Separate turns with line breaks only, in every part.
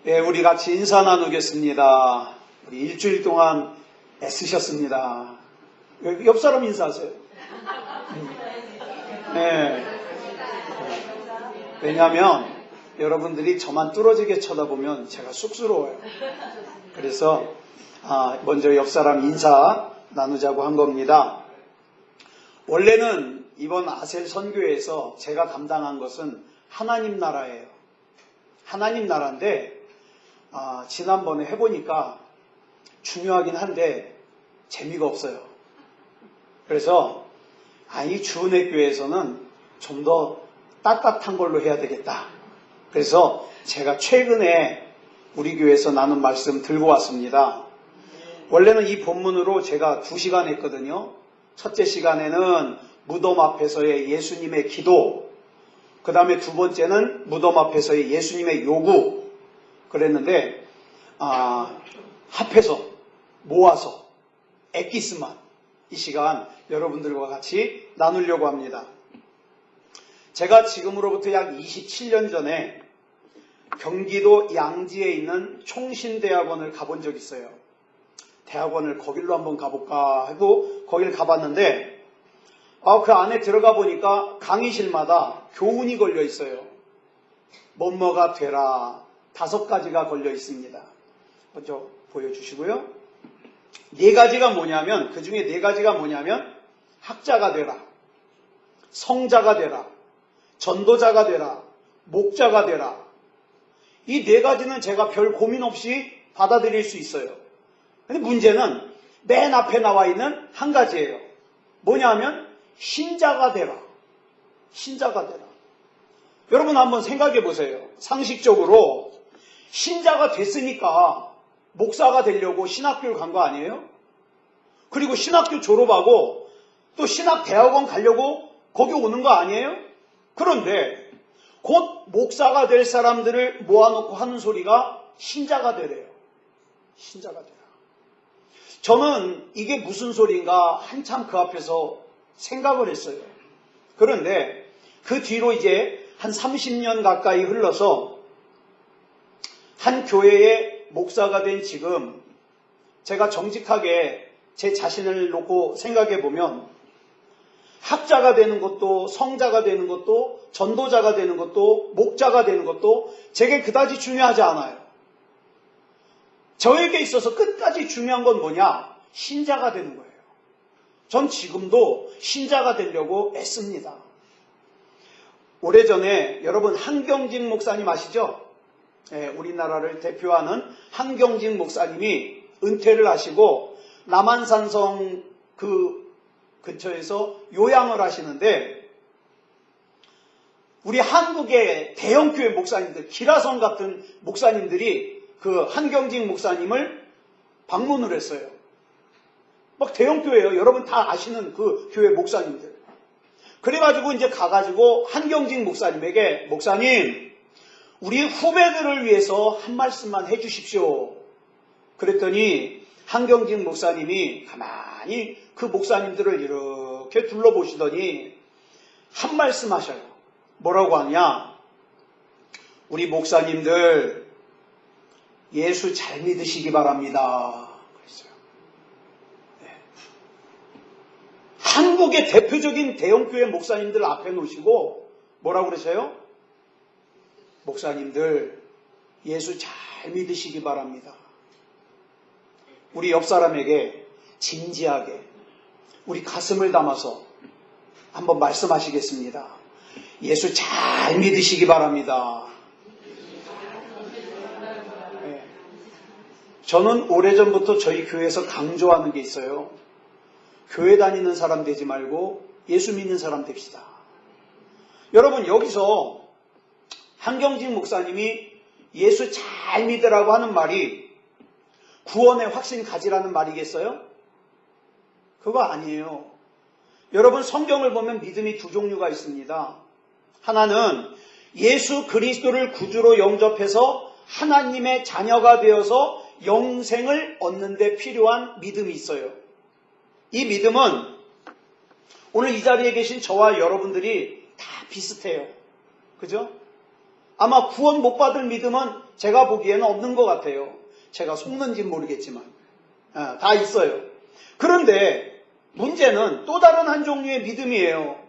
예, 우리 같이 인사 나누겠습니다. 우리 일주일 동안 애쓰셨습니다. 옆 사람 인사하세요. 네. 왜냐하면 여러분들이 저만 뚫어지게 쳐다보면 제가 쑥스러워요. 그래서 먼저 옆 사람 인사 나누자고 한 겁니다. 원래는 이번 아셀 선교에서 제가 감당한 것은 하나님 나라예요. 하나님 나라인데 지난번에 해보니까 중요하긴 한데 재미가 없어요. 그래서 이 주은혜 교회에서는 좀 더 빳빳한 걸로 해야 되겠다. 그래서 제가 최근에 우리 교회에서 나눈 말씀 들고 왔습니다. 원래는 이 본문으로 제가 2시간 했거든요. 첫째 시간에는 무덤 앞에서의 예수님의 기도, 그 다음에 두 번째는 무덤 앞에서의 예수님의 요구 그랬는데 합해서 모아서 엑기스만 이 시간 여러분들과 같이 나누려고 합니다. 제가 지금으로부터 약 27년 전에 경기도 양지에 있는 총신대학원을 가본 적이 있어요. 대학원을 거길로 한번 가볼까 하고 거길 가봤는데 그 안에 들어가 보니까 강의실마다 교훈이 걸려 있어요. 뭐뭐가 되라 5가지가 걸려 있습니다. 먼저 보여주시고요. 4가지가 뭐냐면 그 중에 4가지가 뭐냐면 학자가 되라, 성자가 되라, 전도자가 되라, 목자가 되라. 이 4가지는 제가 별 고민 없이 받아들일 수 있어요. 근데 문제는 맨 앞에 나와 있는 한 가지예요. 뭐냐면 신자가 되라. 신자가 되라. 여러분 한번 생각해 보세요. 상식적으로 신자가 됐으니까 목사가 되려고 신학교를 간 거 아니에요? 그리고 신학교 졸업하고 또 신학대학원 가려고 거기 오는 거 아니에요? 그런데 곧 목사가 될 사람들을 모아놓고 하는 소리가 신자가 되래요. 신자가 되라. 저는 이게 무슨 소리인가 한참 그 앞에서 생각을 했어요. 그런데 그 뒤로 이제 한 30년 가까이 흘러서 한 교회의 목사가 된 지금 제가 정직하게 제 자신을 놓고 생각해 보면 학자가 되는 것도 성자가 되는 것도 전도자가 되는 것도 목자가 되는 것도 제게 그다지 중요하지 않아요. 저에게 있어서 끝까지 중요한 건 뭐냐? 신자가 되는 거예요. 전 지금도 신자가 되려고 애씁니다. 오래전에 여러분 한경직 목사님 아시죠? 우리나라를 대표하는 한경직 목사님이 은퇴를 하시고 남한산성 그 근처에서 요양을 하시는데 우리 한국의 대형교회 목사님들, 기라성 같은 목사님들이 그 한경직 목사님을 방문을 했어요. 막 대형교회예요. 여러분 다 아시는 그 교회 목사님들. 그래가지고 이제 가가지고 한경직 목사님에게 목사님 우리 후배들을 위해서 한 말씀만 해주십시오. 그랬더니 한경직 목사님이 가만히 그 목사님들을 이렇게 둘러보시더니 한 말씀 하셔요. 뭐라고 하냐? 우리 목사님들 예수 잘 믿으시기 바랍니다. 그랬어요. 네. 한국의 대표적인 대형교회 목사님들 앞에 놓으시고 뭐라고 그러세요? 목사님들 예수 잘 믿으시기 바랍니다. 우리 옆 사람에게 진지하게 우리 가슴을 담아서 한번 말씀하시겠습니다. 예수 잘 믿으시기 바랍니다. 네. 저는 오래전부터 저희 교회에서 강조하는 게 있어요. 교회 다니는 사람 되지 말고 예수 믿는 사람 됩시다. 여러분 여기서 한경직 목사님이 예수 잘 믿으라고 하는 말이 구원의 확신 가지라는 말이겠어요? 그거 아니에요. 여러분 성경을 보면 믿음이 2종류가 있습니다. 하나는 예수 그리스도를 구주로 영접해서 하나님의 자녀가 되어서 영생을 얻는 데 필요한 믿음이 있어요. 이 믿음은 오늘 이 자리에 계신 저와 여러분들이 다 비슷해요. 그죠? 아마 구원 못 받을 믿음은 제가 보기에는 없는 것 같아요. 제가 속는지는 모르겠지만 다 있어요. 그런데 문제는 또 다른 한 종류의 믿음이에요.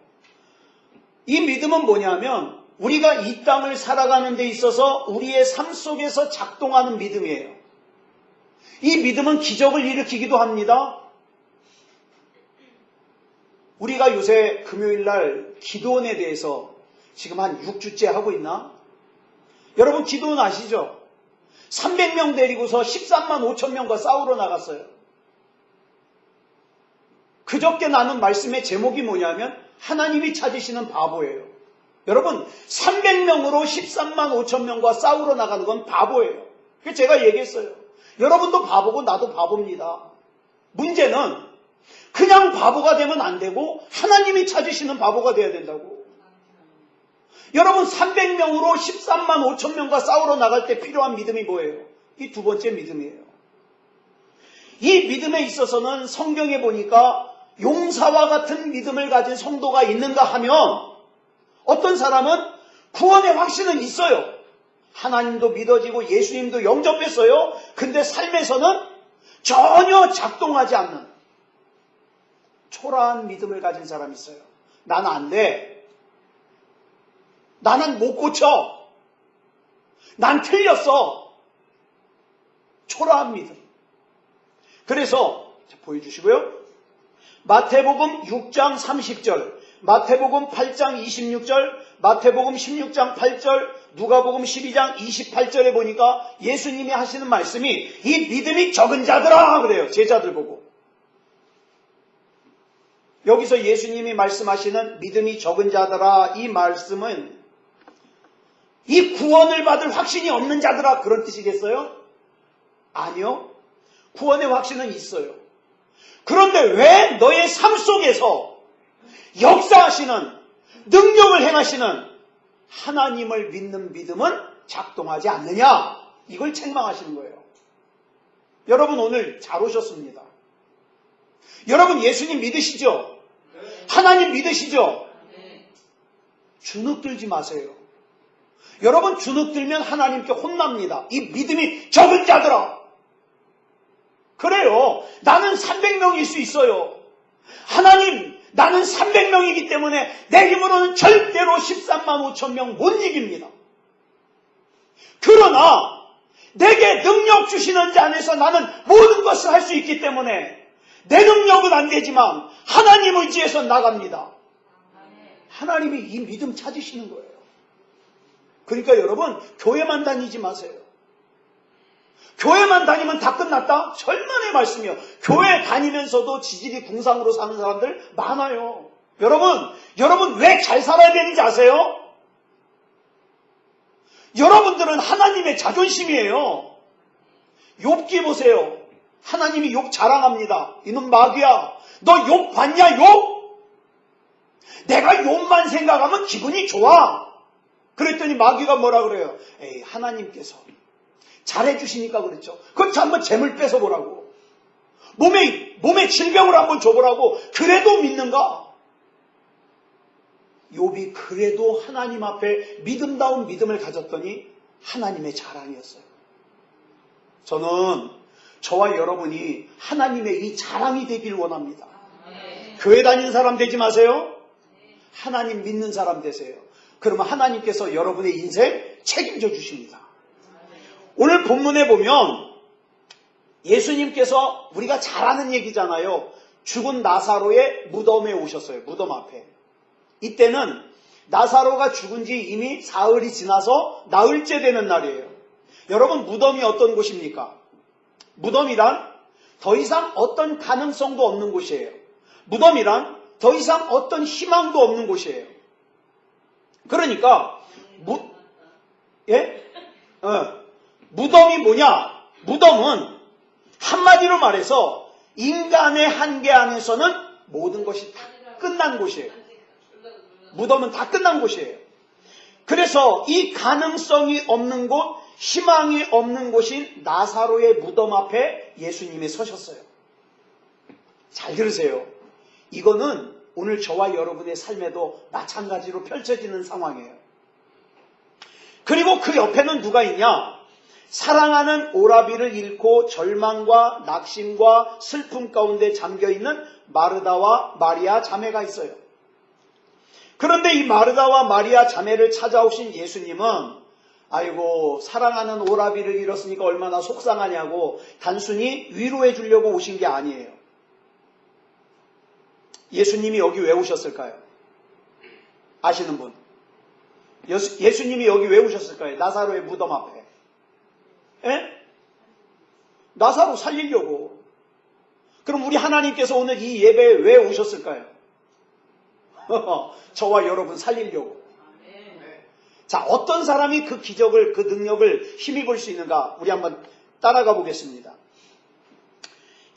이 믿음은 뭐냐면 우리가 이 땅을 살아가는 데 있어서 우리의 삶 속에서 작동하는 믿음이에요. 이 믿음은 기적을 일으키기도 합니다. 우리가 요새 금요일날 기도원에 대해서 지금 한 6주째 하고 있나? 여러분 기도원 아시죠? 300명 데리고서 13만 5천 명과 싸우러 나갔어요. 그저께 나눈 말씀의 제목이 뭐냐면 하나님이 찾으시는 바보예요. 여러분 300명으로 13만 5천 명과 싸우러 나가는 건 바보예요. 그래서 제가 얘기했어요. 여러분도 바보고 나도 바보입니다. 문제는 그냥 바보가 되면 안 되고 하나님이 찾으시는 바보가 돼야 된다고. 여러분 300명으로 13만 5천 명과 싸우러 나갈 때 필요한 믿음이 뭐예요? 이 두 번째 믿음이에요. 이 믿음에 있어서는 성경에 보니까 용사와 같은 믿음을 가진 성도가 있는가 하면 어떤 사람은 구원의 확신은 있어요. 하나님도 믿어지고 예수님도 영접했어요. 근데 삶에서는 전혀 작동하지 않는 초라한 믿음을 가진 사람이 있어요. 나는 안 돼. 나는 못 고쳐. 난 틀렸어. 초라한 믿음. 그래서 보여주시고요. 마태복음 6장 30절, 마태복음 8장 26절, 마태복음 16장 8절, 누가복음 12장 28절에 보니까 예수님이 하시는 말씀이 이 믿음이 적은 자들아 그래요. 제자들 보고. 여기서 예수님이 말씀하시는 믿음이 적은 자들아 이 말씀은 이 구원을 받을 확신이 없는 자들아 그런 뜻이겠어요? 아니요. 구원의 확신은 있어요. 그런데 왜 너의 삶 속에서 역사하시는 능력을 행하시는 하나님을 믿는 믿음은 작동하지 않느냐? 이걸 책망하시는 거예요. 여러분 오늘 잘 오셨습니다. 여러분 예수님 믿으시죠? 하나님 믿으시죠? 주눅들지 마세요. 여러분 주눅들면 하나님께 혼납니다. 이 믿음이 적은 자들아. 그래요. 나는 300명일 수 있어요. 하나님 나는 300명이기 때문에 내 힘으로는 절대로 13만 5천 명 못 이깁니다. 그러나 내게 능력 주시는 자 안에서 나는 모든 것을 할 수 있기 때문에 내 능력은 안 되지만 하나님 의지해서 나갑니다. 하나님이 이 믿음 찾으시는 거예요. 그러니까 여러분 교회만 다니지 마세요. 교회만 다니면 다 끝났다? 절만의 말씀이요. 교회 다니면서도 지질이 궁상으로 사는 사람들 많아요. 여러분 왜 잘 살아야 되는지 아세요? 여러분들은 하나님의 자존심이에요. 욥기 보세요. 하나님이 욥 자랑합니다. 이놈 마귀야, 너 욥 봤냐 욥? 내가 욥만 생각하면 기분이 좋아. 그랬더니 마귀가 뭐라 그래요? 에이 하나님께서 잘해주시니까 그랬죠. 그렇지 한번 재물 뺏어보라고. 몸에 질병을 한번 줘보라고. 그래도 믿는가? 욥이 그래도 하나님 앞에 믿음다운 믿음을 가졌더니 하나님의 자랑이었어요. 저는 저와 여러분이 하나님의 이 자랑이 되길 원합니다. 교회 다니는 사람 되지 마세요. 하나님 믿는 사람 되세요. 그러면 하나님께서 여러분의 인생 책임져 주십니다. 오늘 본문에 보면 예수님께서 우리가 잘 아는 얘기잖아요. 죽은 나사로의 무덤에 오셨어요. 무덤 앞에. 이때는 나사로가 죽은 지 이미 사흘이 지나서 나흘째 되는 날이에요. 여러분 무덤이 어떤 곳입니까? 무덤이란 더 이상 어떤 가능성도 없는 곳이에요. 무덤이란 더 이상 어떤 희망도 없는 곳이에요. 그러니까 무덤이 뭐냐? 무덤은 한마디로 말해서 인간의 한계 안에서는 모든 것이 다 끝난 곳이에요. 무덤은 다 끝난 곳이에요. 그래서 이 가능성이 없는 곳, 희망이 없는 곳인 나사로의 무덤 앞에 예수님이 서셨어요. 잘 들으세요. 이거는 오늘 저와 여러분의 삶에도 마찬가지로 펼쳐지는 상황이에요. 그리고 그 옆에는 누가 있냐? 사랑하는 오라비를 잃고 절망과 낙심과 슬픔 가운데 잠겨있는 마르다와 마리아 자매가 있어요. 그런데 이 마르다와 마리아 자매를 찾아오신 예수님은 아이고 사랑하는 오라비를 잃었으니까 얼마나 속상하냐고 단순히 위로해 주려고 오신 게 아니에요. 예수님이 여기 왜 오셨을까요? 아시는 분? 예수님이 여기 왜 오셨을까요? 나사로의 무덤 앞에. 에? 나사로 살리려고. 그럼 우리 하나님께서 오늘 이 예배에 왜 오셨을까요? 저와 여러분 살리려고. 자, 어떤 사람이 그 기적을, 그 능력을 힘입을 수 있는가? 우리 한번 따라가 보겠습니다.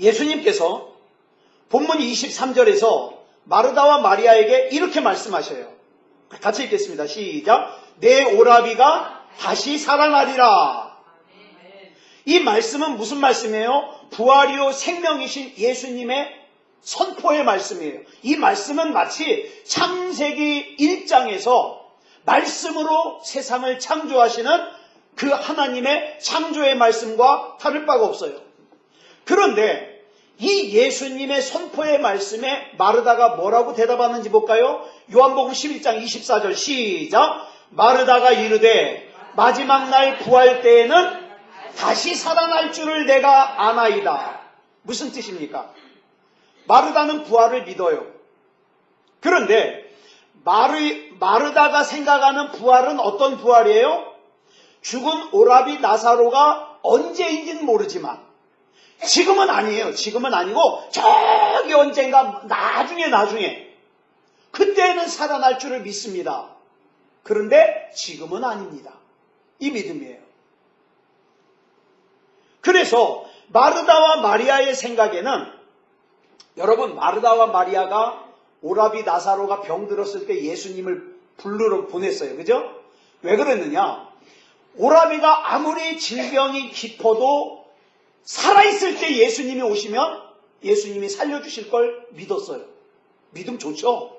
예수님께서 본문 23절에서 마르다와 마리아에게 이렇게 말씀하셔요. 같이 읽겠습니다. 시작. 내 오라비가 다시 살아나리라. 이 말씀은 무슨 말씀이에요? 부활이요 생명이신 예수님의 선포의 말씀이에요. 이 말씀은 마치 창세기 1장에서 말씀으로 세상을 창조하시는 그 하나님의 창조의 말씀과 다를 바가 없어요. 그런데 이 예수님의 선포의 말씀에 마르다가 뭐라고 대답하는지 볼까요? 요한복음 11장 24절 시작. 마르다가 이르되 마지막 날 부활 때에는 다시 살아날 줄을 내가 아나이다. 무슨 뜻입니까? 마르다는 부활을 믿어요. 그런데 마르다가 생각하는 부활은 어떤 부활이에요? 죽은 오라비 나사로가 언제인지는 모르지만 지금은 아니에요. 지금은 아니고 저기 언젠가 나중에 그때는 살아날 줄을 믿습니다. 그런데 지금은 아닙니다. 이 믿음이에요. 그래서 마르다와 마리아의 생각에는 여러분 마르다와 마리아가 오라비 나사로가 병들었을 때 예수님을 부르러 보냈어요. 그죠? 왜 그랬느냐? 오라비가 아무리 질병이 깊어도 살아있을 때 예수님이 오시면 예수님이 살려주실 걸 믿었어요. 믿음 좋죠?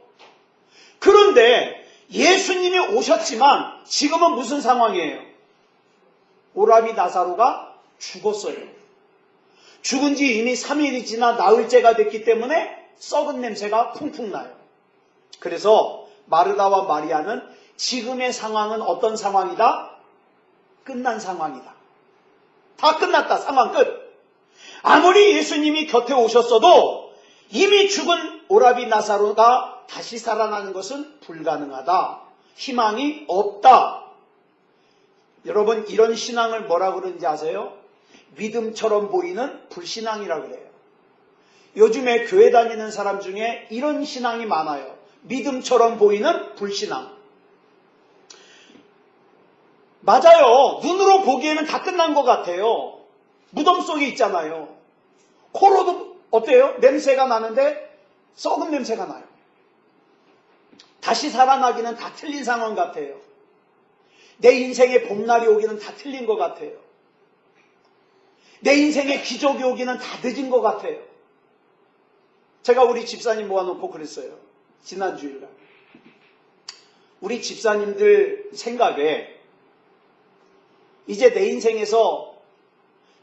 그런데 예수님이 오셨지만 지금은 무슨 상황이에요? 오라비 나사로가 죽었어요. 죽은 지 이미 3일이 지나 나흘째가 됐기 때문에 썩은 냄새가 풍풍 나요. 그래서 마르다와 마리아는 지금의 상황은 어떤 상황이다? 끝난 상황이다. 다 끝났다. 상황 끝. 아무리 예수님이 곁에 오셨어도 이미 죽은 오라비 나사로가 다시 살아나는 것은 불가능하다. 희망이 없다. 여러분 이런 신앙을 뭐라 그러는지 아세요? 믿음처럼 보이는 불신앙이라고 그래요. 요즘에 교회 다니는 사람 중에 이런 신앙이 많아요. 믿음처럼 보이는 불신앙. 맞아요. 눈으로 보기에는 다 끝난 것 같아요. 무덤 속에 있잖아요. 코로도 어때요? 냄새가 나는데 썩은 냄새가 나요. 다시 살아나기는 다 틀린 상황 같아요. 내 인생의 봄날이 오기는 다 틀린 것 같아요. 내 인생의 기적이 오기는 다 늦은 것 같아요. 제가 우리 집사님 모아놓고 그랬어요. 지난 주일날. 우리 집사님들 생각에 이제 내 인생에서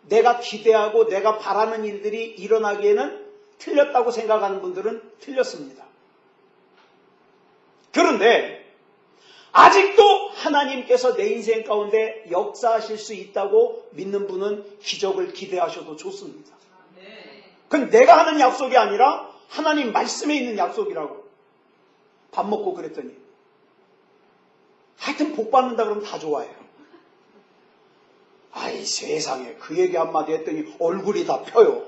내가 기대하고 내가 바라는 일들이 일어나기에는 틀렸다고 생각하는 분들은 틀렸습니다. 그런데 아직도 하나님께서 내 인생 가운데 역사하실 수 있다고 믿는 분은 기적을 기대하셔도 좋습니다. 그건 내가 하는 약속이 아니라 하나님 말씀에 있는 약속이라고. 밥 먹고 그랬더니 하여튼 복 받는다 그러면 다 좋아해요. 아이 세상에 그 얘기 한마디 했더니 얼굴이 다 펴요.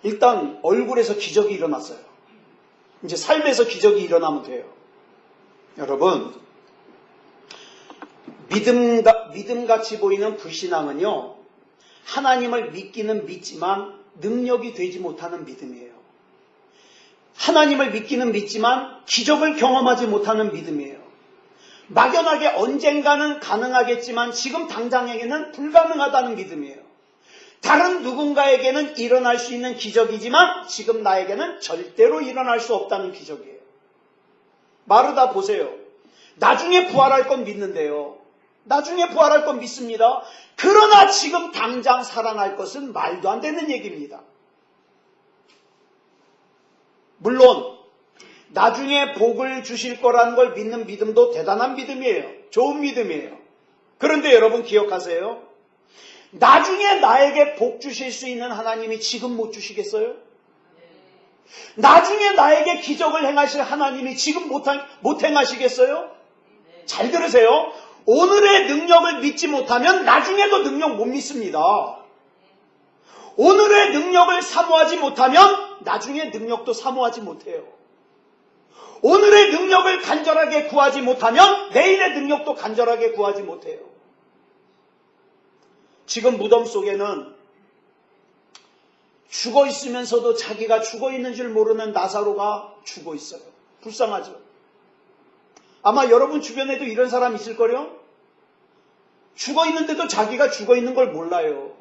일단 얼굴에서 기적이 일어났어요. 이제 삶에서 기적이 일어나면 돼요. 여러분 믿음같이 보이는 불신앙은요 하나님을 믿기는 믿지만 능력이 되지 못하는 믿음이에요. 하나님을 믿기는 믿지만 기적을 경험하지 못하는 믿음이에요. 막연하게 언젠가는 가능하겠지만 지금 당장에게는 불가능하다는 믿음이에요. 다른 누군가에게는 일어날 수 있는 기적이지만 지금 나에게는 절대로 일어날 수 없다는 기적이에요. 마르다 보세요. 나중에 부활할 건 믿는데요. 나중에 부활할 건 믿습니다. 그러나 지금 당장 살아날 것은 말도 안 되는 얘기입니다. 물론 나중에 복을 주실 거라는 걸 믿는 믿음도 대단한 믿음이에요. 좋은 믿음이에요. 그런데 여러분 기억하세요. 나중에 나에게 복 주실 수 있는 하나님이 지금 못 주시겠어요? 나중에 나에게 기적을 행하실 하나님이 지금 못 행하시겠어요? 잘 들으세요. 오늘의 능력을 믿지 못하면 나중에도 능력 못 믿습니다. 오늘의 능력을 사모하지 못하면 나중에 능력도 사모하지 못해요. 오늘의 능력을 간절하게 구하지 못하면 내일의 능력도 간절하게 구하지 못해요. 지금 무덤 속에는 죽어 있으면서도 자기가 죽어 있는 줄 모르는 나사로가 죽어 있어요. 불쌍하죠. 아마 여러분 주변에도 이런 사람 있을걸요? 죽어 있는데도 자기가 죽어 있는 걸 몰라요.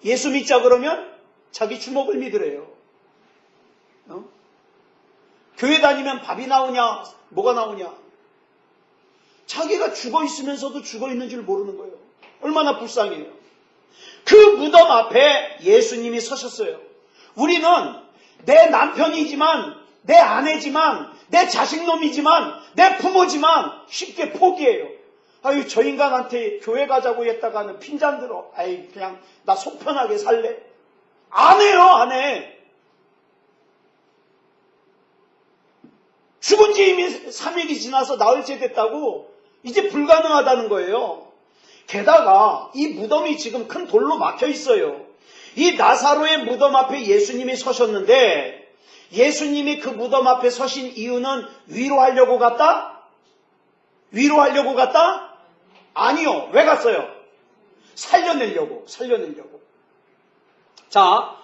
예수 믿자 그러면 자기 주먹을 믿으래요. 교회 다니면 밥이 나오냐 뭐가 나오냐. 자기가 죽어 있으면서도 죽어 있는 줄 모르는 거예요. 얼마나 불쌍해요. 그 무덤 앞에 예수님이 서셨어요. 우리는 내 남편이지만 내 아내지만 내 자식놈이지만 내 부모지만 쉽게 포기해요. 아유 저 인간한테 교회 가자고 했다가는 핀잔 들어. 아이 그냥 나 속 편하게 살래. 안 해요. 안 해. 죽은 지 이미 3일이 지나서 나흘째 됐다고 이제 불가능하다는 거예요. 게다가 이 무덤이 지금 큰 돌로 막혀 있어요. 이 나사로의 무덤 앞에 예수님이 서셨는데 예수님이 그 무덤 앞에 서신 이유는 위로하려고 갔다? 위로하려고 갔다? 아니요. 왜 갔어요? 살려내려고. 자,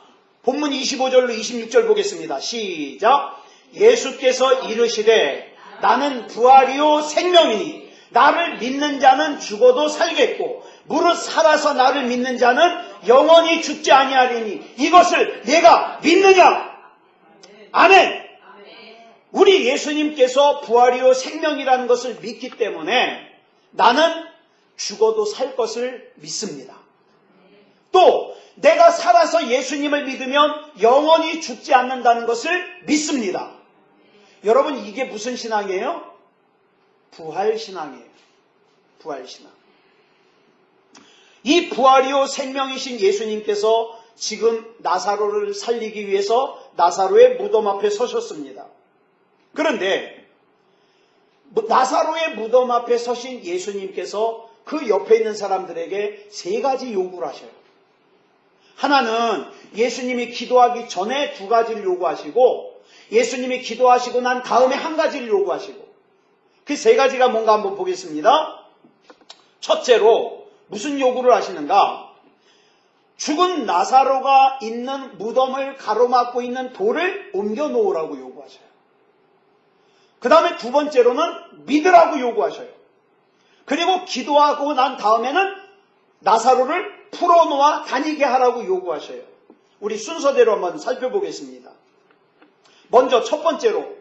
본문 25절로 26절 보겠습니다. 시작. 예수께서 이르시되 나는 부활이요 생명이니 나를 믿는 자는 죽어도 살겠고 무릇 살아서 나를 믿는 자는 영원히 죽지 아니하리니 이것을 내가 믿느냐? 아멘. 우리 예수님께서 부활이요 생명이라는 것을 믿기 때문에 나는 죽어도 살 것을 믿습니다. 또 내가 살아서 예수님을 믿으면 영원히 죽지 않는다는 것을 믿습니다. 여러분 이게 무슨 신앙이에요? 부활신앙이에요. 부활신앙. 이 부활이요 생명이신 예수님께서 지금 나사로를 살리기 위해서 나사로의 무덤 앞에 서셨습니다. 그런데 나사로의 무덤 앞에 서신 예수님께서 그 옆에 있는 사람들에게 세 가지 요구를 하셔요. 하나는 예수님이 기도하기 전에 두 가지를 요구하시고 예수님이 기도하시고 난 다음에 한 가지를 요구하시고 그 세 가지가 뭔가 한번 보겠습니다. 첫째로 무슨 요구를 하시는가? 죽은 나사로가 있는 무덤을 가로막고 있는 돌을 옮겨 놓으라고 요구하셔요. 그 다음에 두 번째로는 믿으라고 요구하셔요. 그리고 기도하고 난 다음에는 나사로를 풀어놓아 다니게 하라고 요구하셔요. 우리 순서대로 한번 살펴보겠습니다. 먼저 첫 번째로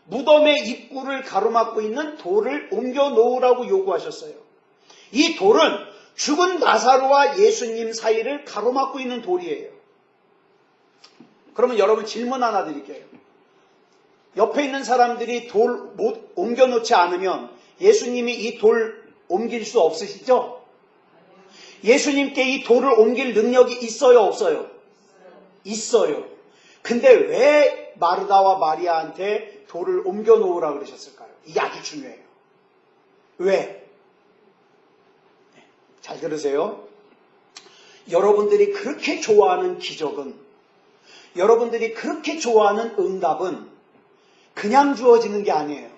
무덤의 입구를 가로막고 있는 돌을 옮겨 놓으라고 요구하셨어요. 이 돌은 죽은 나사로와 예수님 사이를 가로막고 있는 돌이에요. 그러면 여러분 질문 하나 드릴게요. 옆에 있는 사람들이 돌 못 옮겨 놓지 않으면 예수님이 이 돌 옮길 수 없으시죠? 예수님께 이 돌을 옮길 능력이 있어요, 없어요? 있어요. 근데 왜 마르다와 마리아한테 돌을 옮겨 놓으라 그러셨을까요? 이게 아주 중요해요. 왜? 잘 들으세요. 여러분들이 그렇게 좋아하는 기적은, 여러분들이 그렇게 좋아하는 응답은 그냥 주어지는 게 아니에요.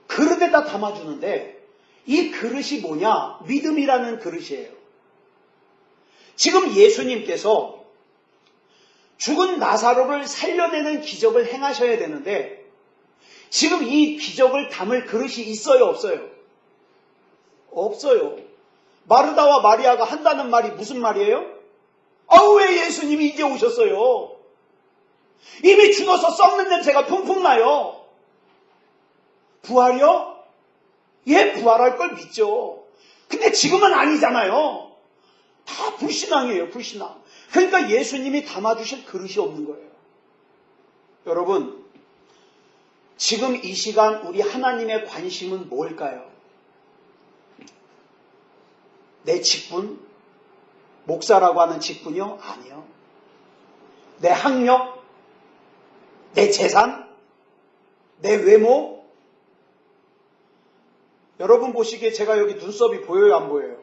그릇에다 담아주는데 이 그릇이 뭐냐? 믿음이라는 그릇이에요. 지금 예수님께서 죽은 나사로를 살려내는 기적을 행하셔야 되는데 지금 이 기적을 담을 그릇이 있어요, 없어요? 없어요. 마르다와 마리아가 한다는 말이 무슨 말이에요? 아우 왜 예수님이 이제 오셨어요? 이미 죽어서 썩는 냄새가 풍풍 나요. 부활이요? 예, 부활할 걸 믿죠. 근데 지금은 아니잖아요. 다 불신앙이에요, 불신앙. 그러니까 예수님이 담아주실 그릇이 없는 거예요. 여러분, 지금 이 시간 우리 하나님의 관심은 뭘까요? 내 직분? 목사라고 하는 직분이요? 아니요. 내 학력? 내 재산? 내 외모? 여러분 보시기에 제가 여기 눈썹이 보여요, 안 보여요?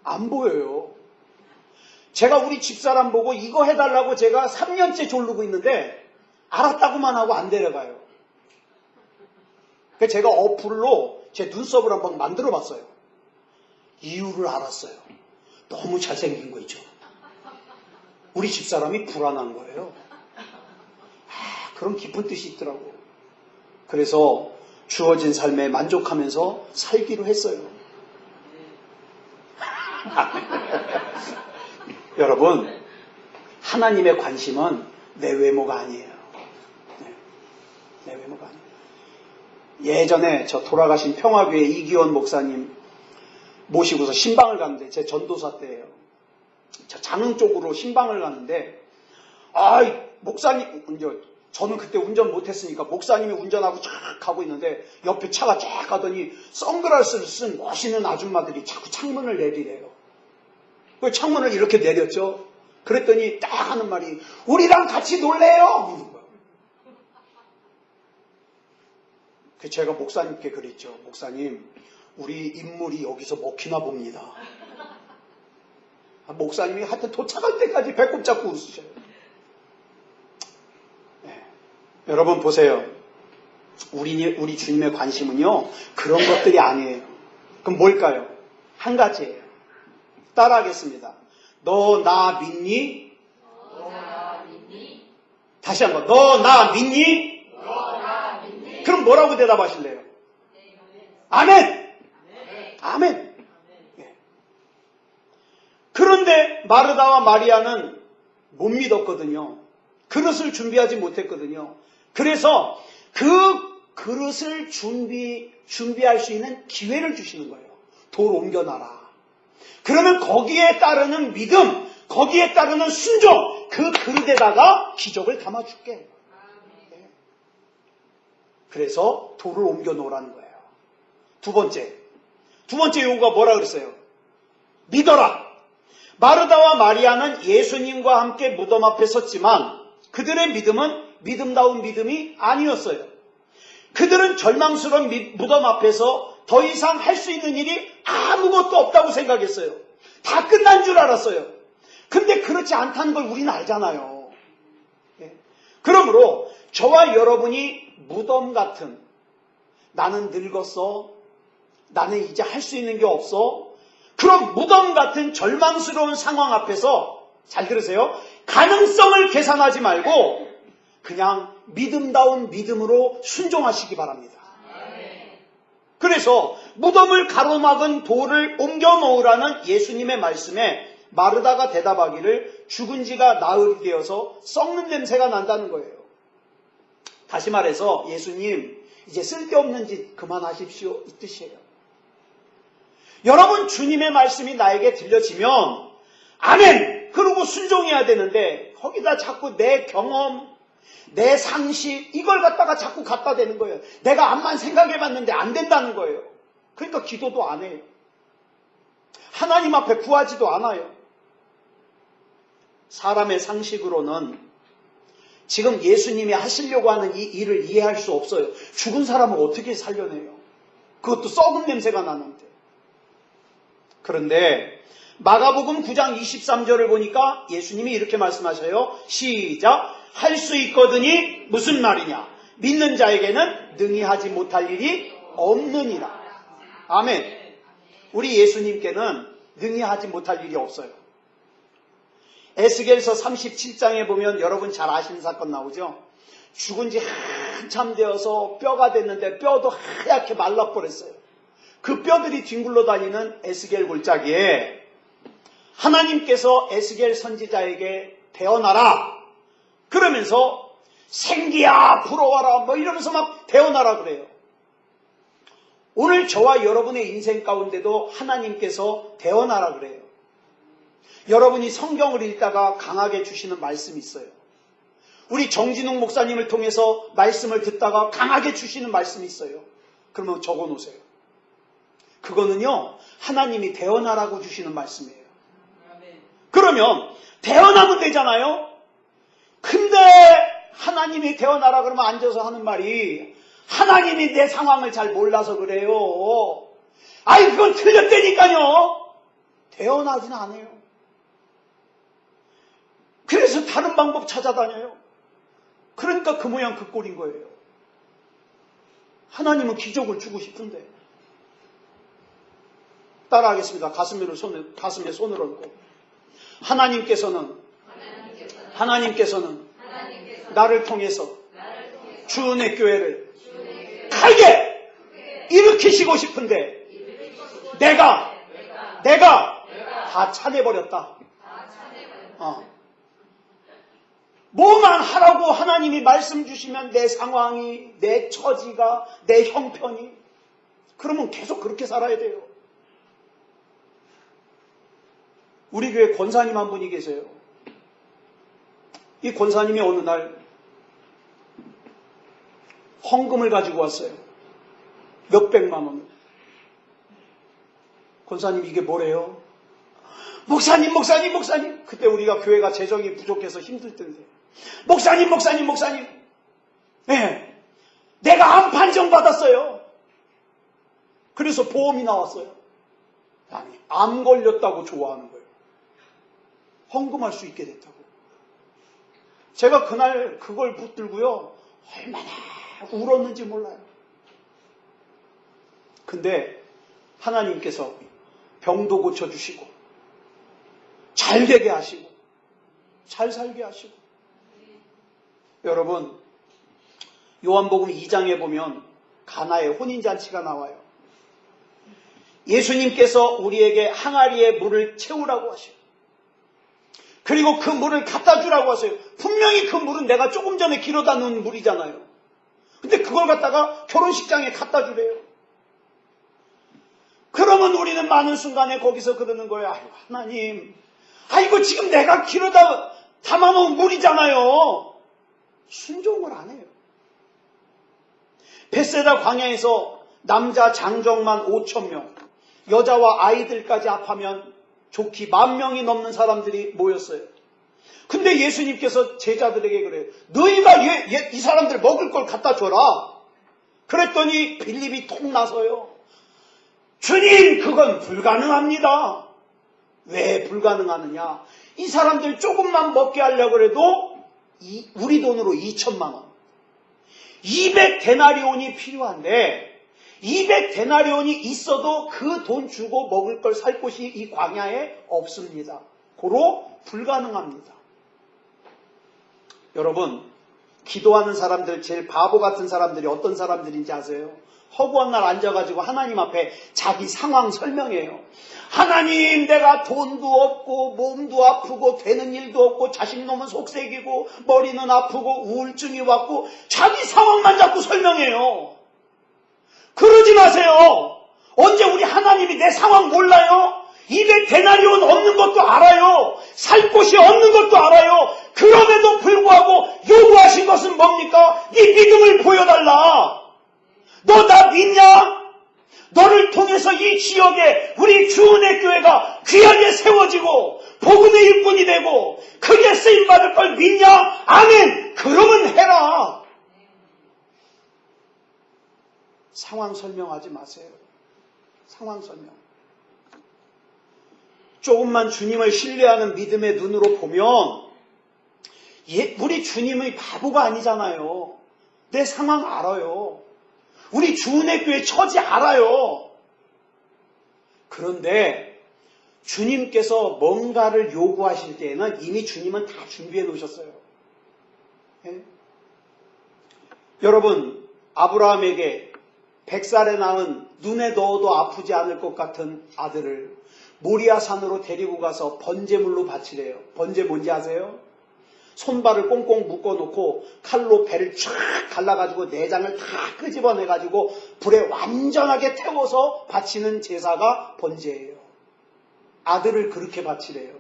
안 보여요. 제가 우리 집사람 보고 이거 해달라고 제가 3년째 졸르고 있는데 알았다고만 하고 안 데려가요. 그래서 제가 어플로 제 눈썹을 한번 만들어 봤어요. 이유를 알았어요. 너무 잘생긴 거 있죠. 우리 집사람이 불안한 거예요. 그런 깊은 뜻이 있더라고. 그래서 주어진 삶에 만족하면서 살기로 했어요. 여러분, 하나님의 관심은 내 외모가 아니에요. 내 외모가 아니에요. 예전에 저 돌아가신 평화교회 이기원 목사님 모시고서 신방을 갔는데, 제 전도사 때예요. 저 장흥 쪽으로 신방을 갔는데, 목사님, 저는 그때 운전 못했으니까 목사님이 운전하고 쫙 가고 있는데 옆에 차가 쫙 가더니 선글라스를 쓴 멋있는 아줌마들이 자꾸 창문을 내리래요. 그 창문을 이렇게 내렸죠. 그랬더니 딱 하는 말이 우리랑 같이 놀래요. 그러는 거예요. 그 제가 목사님께 그랬죠. 목사님, 우리 인물이 여기서 먹히나 봅니다. 목사님이 하여튼 도착할 때까지 배꼽 잡고 웃으셔요. 여러분 보세요. 우리 주님의 관심은요, 그런 것들이 아니에요. 그럼 뭘까요? 한 가지예요. 따라하겠습니다. 너 나 믿니? 다시 한번. 너 나 믿니? 그럼 뭐라고 대답하실래요? 아멘! 아멘! 네. 그런데 마르다와 마리아는 못 믿었거든요. 그릇을 준비하지 못했거든요. 그래서 그 그릇을 준비할 수 있는 기회를 주시는 거예요. 돌 옮겨놔라. 그러면 거기에 따르는 믿음, 거기에 따르는 순종, 그 그릇에다가 기적을 담아줄게. 네. 그래서 돌을 옮겨놓으라는 거예요. 두 번째 요구가 뭐라 그랬어요? 믿어라. 마르다와 마리아는 예수님과 함께 무덤 앞에 섰지만 그들의 믿음은 믿음다운 믿음이 아니었어요. 그들은 절망스러운 무덤 앞에서 더 이상 할 수 있는 일이 아무것도 없다고 생각했어요. 다 끝난 줄 알았어요. 근데 그렇지 않다는 걸 우리는 알잖아요. 그러므로 저와 여러분이 무덤 같은, 나는 늙었어, 나는 이제 할 수 있는 게 없어, 그런 무덤 같은 절망스러운 상황 앞에서, 잘 들으세요, 가능성을 계산하지 말고 그냥 믿음다운 믿음으로 순종하시기 바랍니다. 그래서 무덤을 가로막은 돌을 옮겨 놓으라는 예수님의 말씀에 마르다가 대답하기를 죽은 지가 나흘이 되어서 썩는 냄새가 난다는 거예요. 다시 말해서 예수님, 이제 쓸데없는 짓 그만하십시오, 이 뜻이에요. 여러분, 주님의 말씀이 나에게 들려지면 아멘! 그러고 순종해야 되는데 거기다 자꾸 내 경험, 내 상식, 이걸 갖다가 자꾸 갖다 대는 거예요. 내가 암만 생각해봤는데 안 된다는 거예요. 그러니까 기도도 안 해요. 하나님 앞에 구하지도 않아요. 사람의 상식으로는 지금 예수님이 하시려고 하는 이 일을 이해할 수 없어요. 죽은 사람을 어떻게 살려내요? 그것도 썩은 냄새가 나는데. 그런데 마가복음 9장 23절을 보니까 예수님이 이렇게 말씀하셔요. 시작. 할 수 있거든이 무슨 말이냐? 믿는 자에게는 능히 하지 못할 일이 없느니라. 아멘. 우리 예수님께는 능히 하지 못할 일이 없어요. 에스겔서 37장에 보면 여러분 잘 아시는 사건 나오죠? 죽은 지 한참 되어서 뼈가 됐는데 뼈도 하얗게 말라버렸어요. 그 뼈들이 뒹굴러 다니는 에스겔 골짜기에 하나님께서 에스겔 선지자에게 대언하라. 그러면서 생기야 불어와라 뭐 이러면서 막 대언하라 그래요. 오늘 저와 여러분의 인생 가운데도 하나님께서 대언하라 그래요. 여러분이 성경을 읽다가 강하게 주시는 말씀이 있어요. 우리 정진웅 목사님을 통해서 말씀을 듣다가 강하게 주시는 말씀이 있어요. 그러면 적어 놓으세요. 그거는요, 하나님이 대언하라고 주시는 말씀이에요. 그러면 대언하면 되잖아요. 근데 하나님이 대언하라 그러면 앉아서 하는 말이 하나님이 내 상황을 잘 몰라서 그래요. 아이 그건 틀렸다니까요. 대언하지는 않아요. 그래서 다른 방법 찾아다녀요. 그러니까 그 모양 그 꼴인 거예요. 하나님은 기적을 주고 싶은데. 따라하겠습니다. 가슴에 손을 얹고. 하나님께서는 나를 통해서 주은혜 교회를 크게 일으키시고 싶은데 내가 다 차내버렸다. 뭐만 하라고 하나님이 말씀 주시면 내 상황이, 내 처지가, 내 형편이, 그러면 계속 그렇게 살아야 돼요. 우리 교회 권사님 한 분이 계세요. 이 권사님이 어느 날 헌금을 가지고 왔어요. 몇백만 원을. 권사님 이게 뭐래요? 목사님. 그때 우리가 교회가 재정이 부족해서 힘들 텐데. 목사님. 네, 내가 암 판정 받았어요. 그래서 보험이 나왔어요. 아니, 암 걸렸다고 좋아하는 거예요. 헌금할 수 있게 됐다고. 제가 그날 그걸 붙들고요, 얼마나 울었는지 몰라요. 근데 하나님께서 병도 고쳐주시고 잘 되게 하시고 잘 살게 하시고. 여러분, 요한복음 2장에 보면 가나의 혼인잔치가 나와요. 예수님께서 우리에게 항아리에 물을 채우라고 하시고, 그리고 그 물을 갖다 주라고 하세요. 분명히 그 물은 내가 조금 전에 길어다 놓은 물이잖아요. 근데 그걸 갖다가 결혼식장에 갖다 주래요. 그러면 우리는 많은 순간에 거기서 그러는 거예요. 아이고 하나님, 아이고 지금 내가 길어다 담아놓은 물이잖아요. 순종을 안 해요. 벳세다 광야에서 남자 장정만 5,000명, 여자와 아이들까지 합하면 좋기 10,000명이 넘는 사람들이 모였어요. 근데 예수님께서 제자들에게 그래요. 너희가 이 사람들 먹을 걸 갖다 줘라. 그랬더니 빌립이 통 나서요. 주님, 그건 불가능합니다. 왜 불가능하느냐? 이 사람들 조금만 먹게 하려고 해도 우리 돈으로 2,000만 원. 200데나리온이 필요한데 200데나리온이 있어도 그 돈 주고 먹을 걸 살 곳이 이 광야에 없습니다. 고로 불가능합니다. 여러분, 기도하는 사람들, 제일 바보 같은 사람들이 어떤 사람들인지 아세요? 허구한 날 앉아가지고 하나님 앞에 자기 상황 설명해요. 하나님, 내가 돈도 없고 몸도 아프고 되는 일도 없고 자식 놈은 속색이고 머리는 아프고 우울증이 왔고 자기 상황만 자꾸 설명해요. 그러지 마세요. 언제 우리 하나님이 내 상황 몰라요? 200데나리온 없는 것도 알아요. 살 곳이 없는 것도 알아요. 그럼에도 불구하고 요구하신 것은 뭡니까? 네 믿음을 보여달라. 너 나 믿냐? 너를 통해서 이 지역에 우리 주은혜 교회가 귀하게 세워지고 복음의 일꾼이 되고 크게 쓰임받을 걸 믿냐? 아멘. 그러면 해라. 상황 설명하지 마세요. 상황 설명. 조금만 주님을 신뢰하는 믿음의 눈으로 보면 우리 주님의 바보가 아니잖아요. 내 상황 알아요. 우리 주은혜 교회 처지 알아요. 그런데 주님께서 뭔가를 요구하실 때에는 이미 주님은 다 준비해 놓으셨어요. 예? 여러분, 아브라함에게 100살에 낳은 눈에 넣어도 아프지 않을 것 같은 아들을 모리아 산으로 데리고 가서 번제물로 바치래요. 번제 뭔지 아세요? 손발을 꽁꽁 묶어놓고 칼로 배를 쫙 갈라가지고 내장을 다 끄집어내가지고 불에 완전하게 태워서 바치는 제사가 번제예요. 아들을 그렇게 바치래요.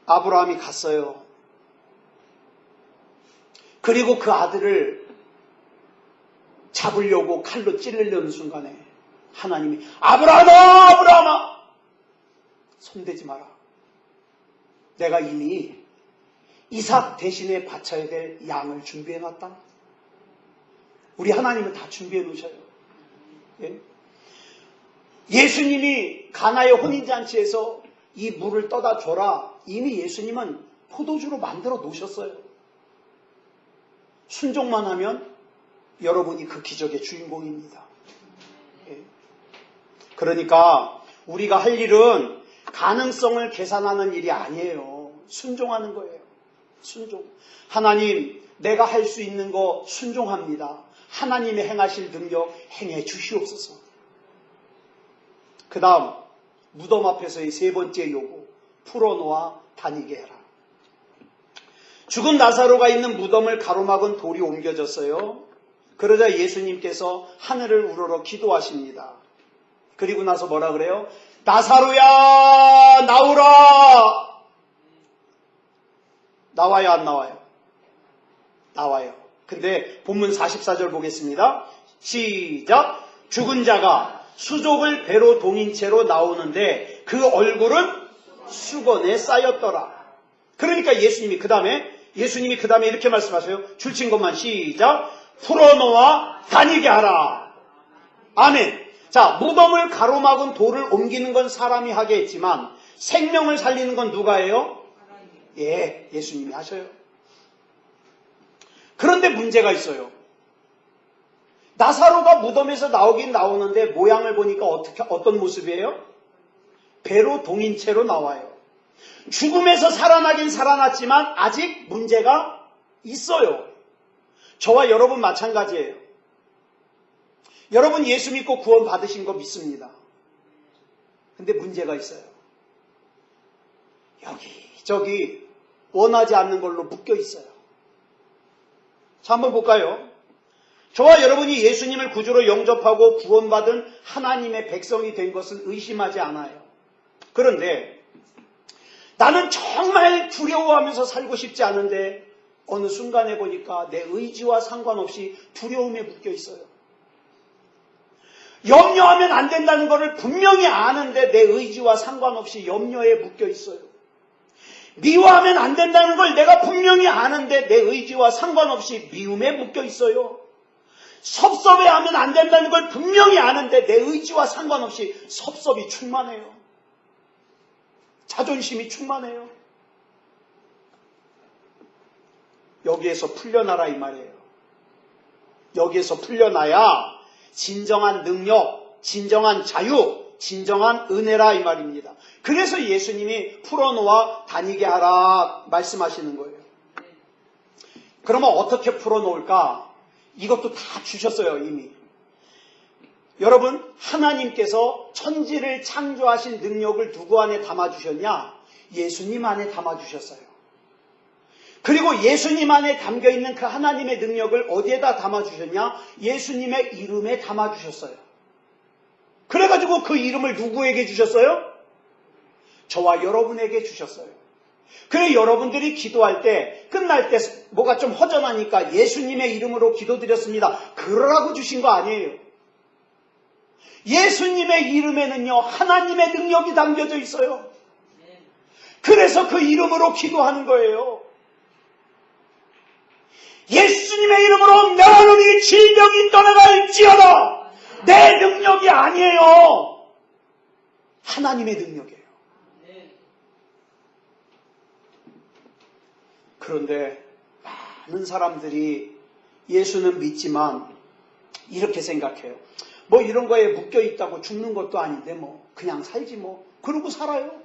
아브라함이 갔어요. 그리고 그 아들을 잡으려고 칼로 찌르려는 순간에 하나님이 아브라함아, 아브라함아, 손대지 마라. 내가 이미 이삭 대신에 바쳐야 될 양을 준비해놨다. 우리 하나님은 다 준비해 놓으셔요. 예? 예수님이 가나의 혼인잔치에서 이 물을 떠다 줘라. 이미 예수님은 포도주로 만들어 놓으셨어요. 순종만 하면 여러분이 그 기적의 주인공입니다. 예. 그러니까 우리가 할 일은 가능성을 계산하는 일이 아니에요. 순종하는 거예요. 순종. 하나님, 내가 할 수 있는 거 순종합니다. 하나님의 행하실 능력 행해 주시옵소서. 그 다음 무덤 앞에서의 세 번째 요구, 풀어놓아 다니게 해라. 죽은 나사로가 있는 무덤을 가로막은 돌이 옮겨졌어요. 그러자 예수님께서 하늘을 우러러 기도하십니다. 그리고 나서 뭐라 그래요? 나사로야, 나오라! 나와요, 안 나와요? 나와요. 근데 본문 44절 보겠습니다. 시작! 죽은 자가 수족을 배로 동인 채로 나오는데 그 얼굴은 수건에 쌓였더라. 그러니까 예수님이 그 다음에 이렇게 말씀하세요. 줄친 것만 시작! 풀어놓아 다니게 하라. 아멘. 자, 무덤을 가로막은 돌을 옮기는 건 사람이 하게 했지만 생명을 살리는 건 누가 해요? 예, 예수님이 하셔요. 그런데 문제가 있어요. 나사로가 무덤에서 나오긴 나오는데 모양을 보니까 어떤 모습이에요? 배로 동인 채로 나와요. 죽음에서 살아나긴 살아났지만 아직 문제가 있어요. 저와 여러분 마찬가지예요. 여러분 예수 믿고 구원 받으신 거 믿습니다. 근데 문제가 있어요. 여기저기 원하지 않는 걸로 묶여 있어요. 자, 한번 볼까요? 저와 여러분이 예수님을 구주로 영접하고 구원받은 하나님의 백성이 된 것은 의심하지 않아요. 그런데 나는 정말 두려워하면서 살고 싶지 않은데 어느 순간에 보니까 내 의지와 상관없이 두려움에 묶여 있어요. 염려하면 안 된다는 것을 분명히 아는데 내 의지와 상관없이 염려에 묶여 있어요. 미워하면 안 된다는 걸 내가 분명히 아는데 내 의지와 상관없이 미움에 묶여 있어요. 섭섭해하면 안 된다는 걸 분명히 아는데 내 의지와 상관없이 섭섭이 충만해요. 자존심이 충만해요. 여기에서 풀려나라 이 말이에요. 여기에서 풀려나야 진정한 능력, 진정한 자유, 진정한 은혜라 이 말입니다. 그래서 예수님이 풀어놓아 다니게 하라 말씀하시는 거예요. 그러면 어떻게 풀어놓을까? 이것도 다 주셨어요, 이미. 여러분, 하나님께서 천지를 창조하신 능력을 누구 안에 담아주셨냐? 예수님 안에 담아주셨어요. 그리고 예수님 안에 담겨있는 그 하나님의 능력을 어디에다 담아주셨냐? 예수님의 이름에 담아주셨어요. 그래가지고 그 이름을 누구에게 주셨어요? 저와 여러분에게 주셨어요. 그래 여러분들이 기도할 때 끝날 때 뭐가 좀 허전하니까 예수님의 이름으로 기도드렸습니다. 그러라고 주신 거 아니에요. 예수님의 이름에는요 하나님의 능력이 담겨져 있어요. 그래서 그 이름으로 기도하는 거예요. 예수님의 이름으로 나는 이 질병이 떠나갈지어다. 내 능력이 아니에요. 하나님의 능력이에요. 그런데 많은 사람들이 예수는 믿지만 이렇게 생각해요. 뭐 이런 거에 묶여 있다고 죽는 것도 아닌데 뭐 그냥 살지 뭐 그러고 살아요.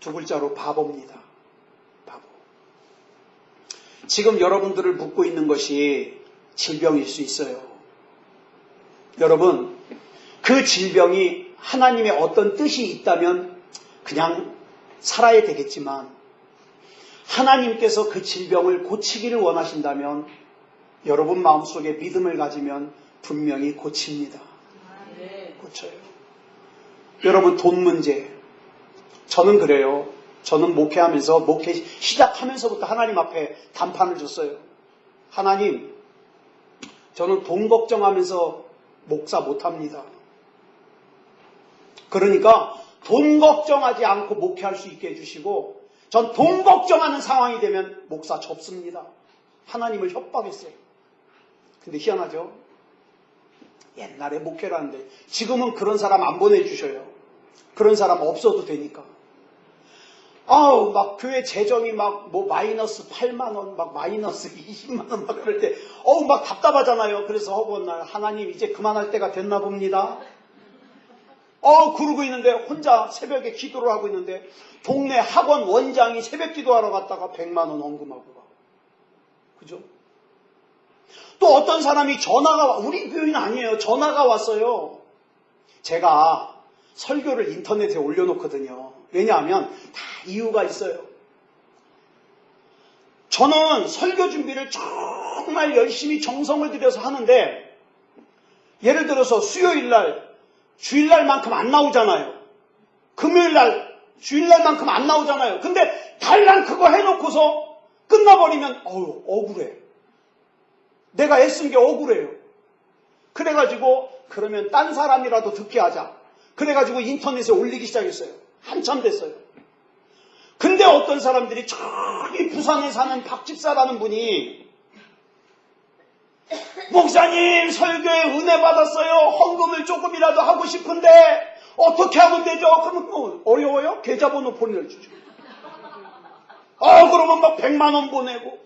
두 글자로 바보입니다. 바보. 지금 여러분들을 묶고 있는 것이 질병일 수 있어요. 여러분, 그 질병이 하나님의 어떤 뜻이 있다면 그냥 살아야 되겠지만 하나님께서 그 질병을 고치기를 원하신다면 여러분 마음속에 믿음을 가지면 분명히 고칩니다. 고쳐요. 여러분 돈 문제. 저는 그래요. 저는 목회하면서 목회 시작하면서부터 하나님 앞에 단판을 줬어요. 하나님, 저는 돈 걱정하면서 목사 못합니다. 그러니까 돈 걱정하지 않고 목회할 수 있게 해주시고 전 돈 걱정하는 상황이 되면 목사 접습니다. 하나님을 협박했어요. 근데 희한하죠? 옛날에 목회를 하는데 지금은 그런 사람 안 보내주셔요. 그런 사람 없어도 되니까. 막 교회 재정이 막 마이너스 8만원, 막 마이너스 20만원 막 그럴 때, 막 답답하잖아요. 그래서 어느 날 하나님 이제 그만할 때가 됐나 봅니다. 그러고 있는데 혼자 새벽에 기도를 하고 있는데 동네 학원 원장이 새벽 기도하러 갔다가 100만원 헌금하고 가. 그죠? 또 어떤 사람이 전화가 우리 교회는 아니에요. 전화가 왔어요. 제가 설교를 인터넷에 올려놓거든요. 왜냐하면 다 이유가 있어요. 저는 설교 준비를 정말 열심히 정성을 들여서 하는데 예를 들어서 수요일날 주일날만큼 안 나오잖아요. 금요일날 주일날만큼 안 나오잖아요. 근데 달랑 그거 해놓고서 끝나버리면 억울해. 내가 애쓴 게 억울해요. 그래가지고 그러면 딴 사람이라도 듣게 하자. 그래가지고 인터넷에 올리기 시작했어요. 한참 됐어요. 근데 어떤 사람들이 저기 부산에 사는 박집사라는 분이 목사님 설교에 은혜 받았어요. 헌금을 조금이라도 하고 싶은데 어떻게 하면 되죠? 그러면 어려워요? 계좌번호 보내주죠. 그러면 막 100만원 보내고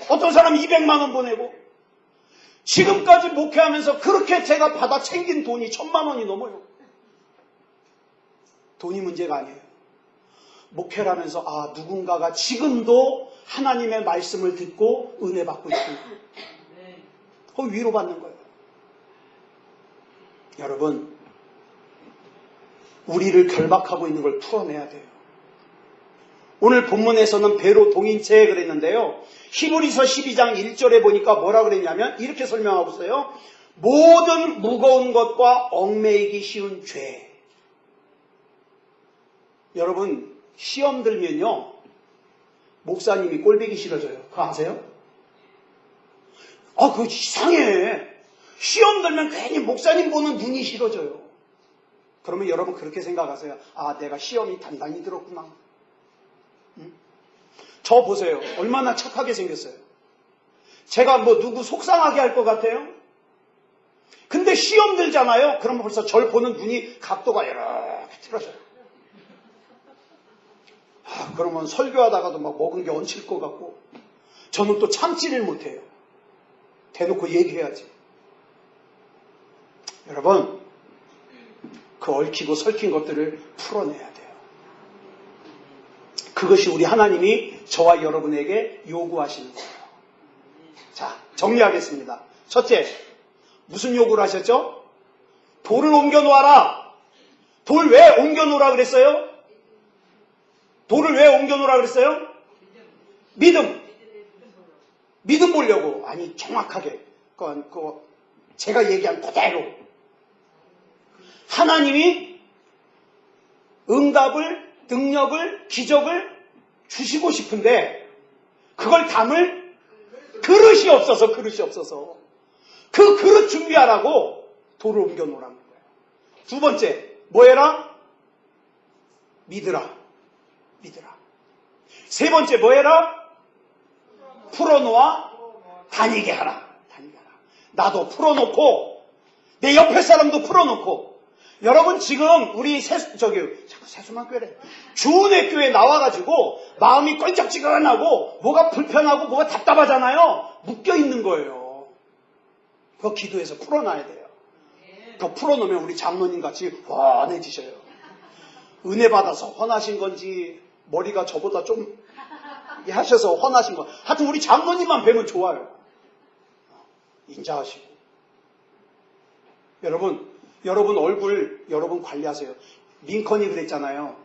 어떤 사람은 200만원 보내고 지금까지 목회하면서 그렇게 제가 받아 챙긴 돈이 1000만원이 넘어요. 돈이 문제가 아니에요. 목회를 하면서 누군가가 지금도 하나님의 말씀을 듣고 은혜 받고 있구나. 위로받는 거예요. 여러분, 우리를 결박하고 있는 걸 풀어내야 돼요. 오늘 본문에서는 배로 동인체 그랬는데요. 히브리서 12장 1절에 보니까 뭐라 그랬냐면 이렇게 설명하고 있어요. 모든 무거운 것과 얽매이기 쉬운 죄. 여러분 시험 들면요. 목사님이 꼴보기 싫어져요. 그거 아세요? 그거 이상해. 시험 들면 괜히 목사님 보는 눈이 싫어져요. 그러면 여러분 그렇게 생각하세요. 내가 시험이 단단히 들었구나. 저 보세요. 얼마나 착하게 생겼어요. 제가 누구 속상하게 할 것 같아요? 근데 시험 들잖아요. 그러면 벌써 절 보는 눈이 각도가 이렇게 틀어져요. 그러면 설교하다가도 막 먹은 게 얹힐 것 같고 저는 또 참지를 못해요. 대놓고 얘기해야지. 여러분, 그 얽히고 설킨 것들을 풀어내야 돼요. 그것이 우리 하나님이 저와 여러분에게 요구하시는 거예요. 자, 정리하겠습니다. 첫째, 무슨 요구를 하셨죠? 돌을 옮겨 놓아라. 돌 왜 옮겨 놓으라 그랬어요? 돌을 왜 옮겨 놓으라 그랬어요? 믿음. 믿음 보려고. 아니, 정확하게. 그거 제가 얘기한 그대로. 하나님이 응답을, 능력을, 기적을 주시고 싶은데 그걸 담을 그릇이 없어서 그 그릇 준비하라고 돌을 옮겨 놓으라는 거예요. 두 번째, 뭐 해라? 믿으라. 세 번째, 뭐 해라? 풀어놓아 다니게 하라. 나도 풀어놓고 내 옆에 사람도 풀어놓고. 여러분 지금 우리 세수만 교회래. 주은혜 교회 나와가지고 마음이 껄쩍지근하고 뭐가 불편하고 뭐가 답답하잖아요. 묶여있는 거예요. 그거 기도해서 풀어놔야 돼요. 그거 풀어놓으면 우리 장로님 같이 훤해지셔요. 은혜 받아서 훤하신 건지 머리가 저보다 좀 하셔서 훤하신 거. 하여튼 우리 장로님만 뵈면 좋아요. 인자하시고. 여러분 여러분 얼굴 여러분 관리하세요. 링컨이 그랬잖아요.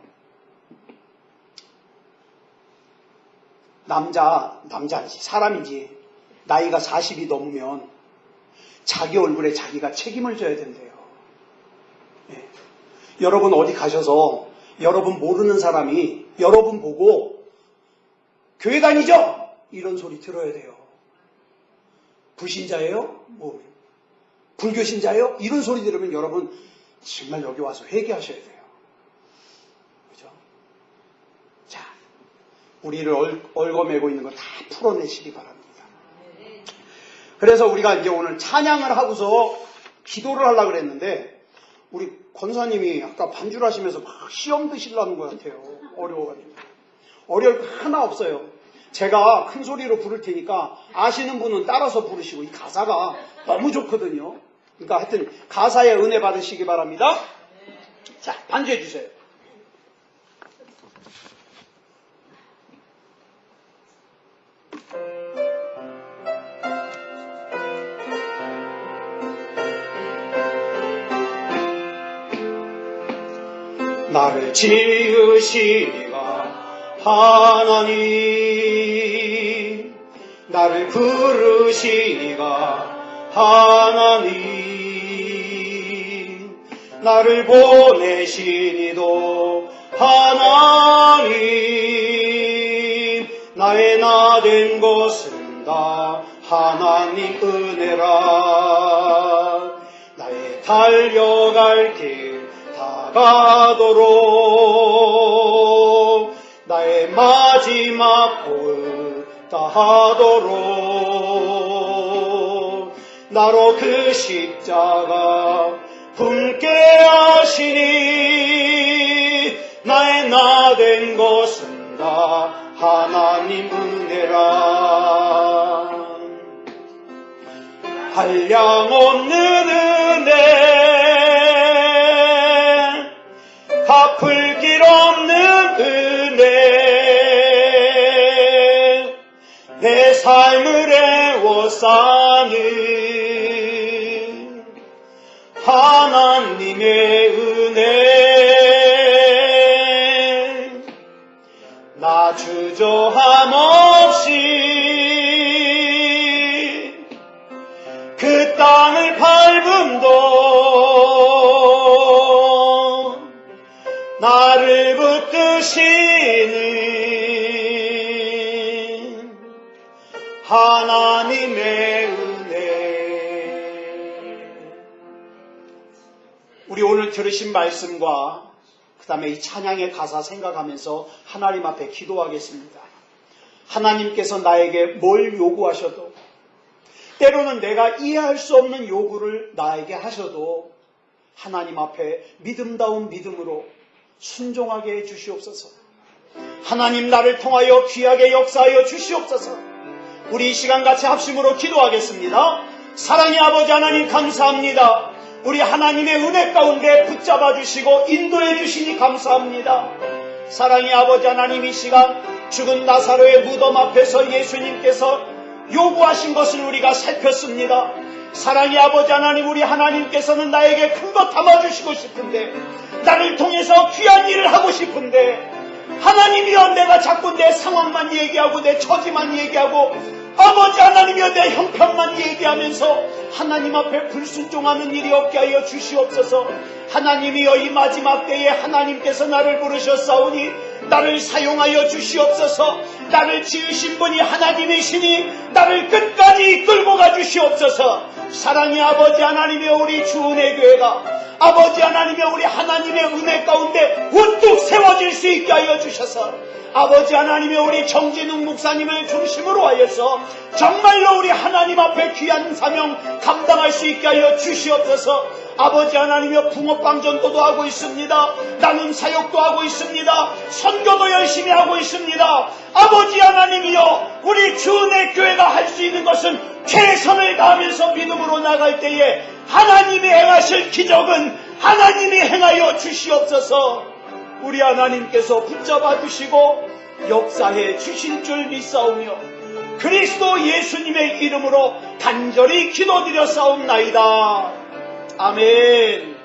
남자지 사람이지 나이가 40이 넘으면 자기 얼굴에 자기가 책임을 져야 된대요. 예. 여러분 어디 가셔서 여러분 모르는 사람이 여러분 보고 교회 다니죠? 이런 소리 들어야 돼요. 불신자예요? 뭐 불교신자예요? 이런 소리 들으면 여러분 정말 여기 와서 회개하셔야 돼요. 그죠? 자, 우리를 얽어매고 있는 거 다 풀어내시기 바랍니다. 그래서 우리가 이제 오늘 찬양을 하고서 기도를 하려고 그랬는데 우리 권사님이 아까 반주를 하시면서 막 시험 드시려는 것 같아요. 어려워가지고. 어려울 거 하나 없어요. 제가 큰 소리로 부를 테니까 아시는 분은 따라서 부르시고 이 가사가 너무 좋거든요. 그러니까 하여튼 가사에 은혜 받으시기 바랍니다. 자, 반주해 주세요. 나를 지으시니가 하나님, 나를 부르시니가 하나님, 나를 보내시니도 하나님, 나의 나 된 것은 다 하나님 은혜라. 나의 달려갈 길 다가도록 나의 마지막 호흡 다하도록 나로 그 십자가 품게 하시니 나의 나 된 것은 다 하나님 은혜라. 한량없는 은혜, 갚을 길 없는 은혜, 내 삶을 애워싸는 하나님의 은혜, 나 주저함 없이 그 땅을 밟음도 나를 붙드시는 하나님의 은혜. 우리 오늘 들으신 말씀과 그 다음에 이 찬양의 가사 생각하면서 하나님 앞에 기도하겠습니다. 하나님께서 나에게 뭘 요구하셔도, 때로는 내가 이해할 수 없는 요구를 나에게 하셔도 하나님 앞에 믿음다운 믿음으로 순종하게 해주시옵소서. 하나님, 나를 통하여 귀하게 역사하여 주시옵소서. 우리 이 시간 같이 합심으로 기도하겠습니다. 사랑의 아버지 하나님, 감사합니다. 우리 하나님의 은혜 가운데 붙잡아 주시고 인도해 주시니 감사합니다. 사랑의 아버지 하나님, 이 시간 죽은 나사로의 무덤 앞에서 예수님께서 요구하신 것을 우리가 살폈습니다. 사랑의 아버지 하나님, 우리 하나님께서는 나에게 큰 것 담아주시고 싶은데, 나를 통해서 귀한 일을 하고 싶은데, 하나님이여, 내가 자꾸 내 상황만 얘기하고 내 처지만 얘기하고 아버지 하나님이여, 내 형편만 얘기하면서 하나님 앞에 불순종하는 일이 없게 하여 주시옵소서. 하나님이여, 이 마지막 때에 하나님께서 나를 부르셨사오니 나를 사용하여 주시옵소서. 나를 지으신 분이 하나님이시니 나를 끝까지 이끌고 가주시옵소서. 사랑의 아버지 하나님이여, 우리 주은혜 교회가 아버지 하나님이여, 우리 하나님의 은혜 가운데 우뚝 세워질 수 있게 하여 주셔서 아버지 하나님이여, 우리 정진웅 목사님을 중심으로 하여서 정말로 우리 하나님 앞에 귀한 사명 감당할 수 있게 하여 주시옵소서. 아버지 하나님이여, 붕어빵 전도도 하고 있습니다. 나눔 사역도 하고 있습니다. 선교도 열심히 하고 있습니다. 아버지 하나님이여, 우리 주은혜 교회가 할 수 있는 것은 최선을 다하면서 믿음으로 나갈 때에 하나님이 행하실 기적은 하나님이 행하여 주시옵소서. 우리 하나님께서 붙잡아 주시고 역사해 주실 줄 믿사오며 그리스도 예수님의 이름으로 간절히 기도드려 싸움나이다. 아멘.